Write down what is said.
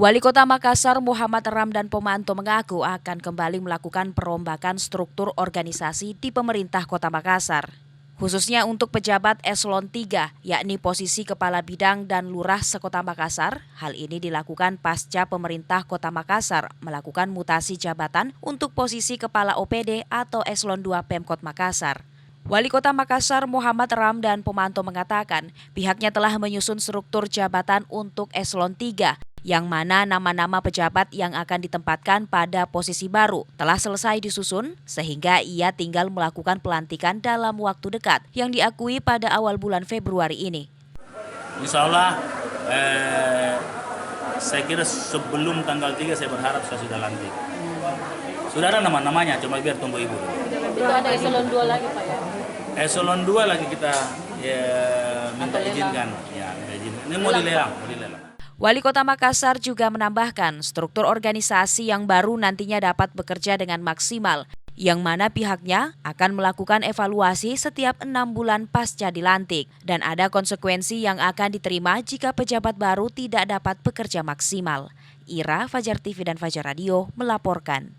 Wali Kota Makassar Muhammad Ramdan Pomanto mengaku akan kembali melakukan perombakan struktur organisasi di pemerintah Kota Makassar. Khususnya untuk pejabat eselon 3, yakni posisi Kepala Bidang dan Lurah Sekota Makassar. Hal ini dilakukan pasca pemerintah Kota Makassar melakukan mutasi jabatan untuk posisi Kepala OPD atau eselon 2 Pemkot Makassar. Wali Kota Makassar Muhammad Ramdan Pomanto mengatakan pihaknya telah menyusun struktur jabatan untuk eselon 3, yang mana nama-nama pejabat yang akan ditempatkan pada posisi baru telah selesai disusun sehingga ia tinggal melakukan pelantikan dalam waktu dekat yang diakui pada awal bulan Februari ini. Insya Allah saya kira sebelum tanggal 3 saya berharap saya sudah lantik. Sudah ada nama-namanya, cuma biar tunggu ibu. Itu ada eselon 2 lagi Pak ya? Eselon 2 lagi kita minta izinkan. Ya, ini mau dilelang. Wali Kota Makassar juga menambahkan struktur organisasi yang baru nantinya dapat bekerja dengan maksimal, yang mana pihaknya akan melakukan evaluasi setiap 6 bulan pasca dilantik, dan ada konsekuensi yang akan diterima jika pejabat baru tidak dapat bekerja maksimal. Ira, Fajar TV dan Fajar Radio melaporkan.